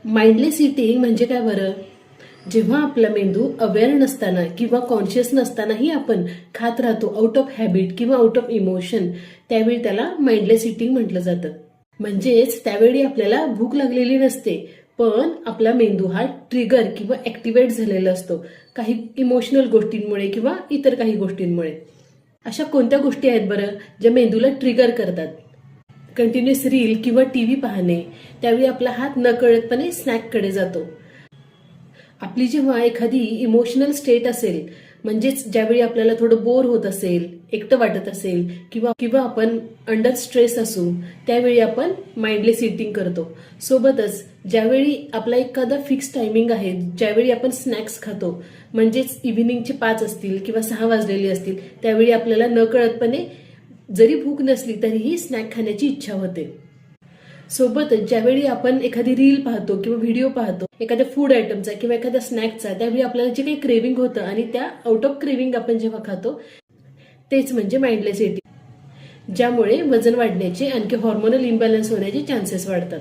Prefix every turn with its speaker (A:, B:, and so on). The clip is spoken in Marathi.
A: माइंडलेस ईटिंग म्हणजे काय बरं? जेव्हा आपला मेंदू अवेअर नसताना किंवा कॉन्शियस नसतानाही आपण खात राहतो आउट ऑफ हॅबिट किंवा आउट ऑफ इमोशन, त्यावेळी त्याला माइंडलेस ईटिंग म्हटलं जातं. म्हणजेच त्यावेळी आपल्याला भूक लागलेली नसते, पण आपला मेंदू हा ट्रिगर किंवा ऍक्टिव्हेट झालेला असतो काही इमोशनल गोष्टींमुळे किंवा इतर काही गोष्टींमुळे. अशा कोणत्या गोष्टी आहेत बरं ज्या मेंदूला ट्रिगर करतात? कंटिन्युअस रील किंवा टीव्ही पाहणे, त्यावेळी आपला हात नकळतपणे स्नॅककडे जातो. आपली जेव्हा एखादी इमोशनल स्टेट असेल, म्हणजेच ज्यावेळी आपल्याला थोडं बोर होत असेल, एकटं वाटत असेल किंवा किंवा आपण अंडर स्ट्रेस असू, त्यावेळी आपण माइंडलेस ईटिंग करतो. सोबतच ज्यावेळी आपला एखादा फिक्स टायमिंग आहे, ज्यावेळी आपण स्नॅक्स खातो, म्हणजेच इव्हिनिंगचे 5 असतील किंवा 6 वाजलेले असतील, त्यावेळी आपल्याला नकळतपणे जरी भूक नसली तरीही स्नॅक खाण्याची इच्छा होते. सोबतच ज्यावेळी आपण एखादी रील पाहतो किंवा व्हिडिओ पाहतो एखाद्या फूड आयटमचा किंवा एखाद्या स्नॅकचा, त्यावेळी आपल्याला जे काही क्रेविंग होतं आणि त्या आउट ऑफ क्रेविंग आपण जेव्हा खातो, तेच म्हणजे माइंडलेस ईटिंग, ज्यामुळे वजन वाढण्याचे आणखी हॉर्मोनल इम्बॅलन्स होण्याचे चान्सेस वाढतात.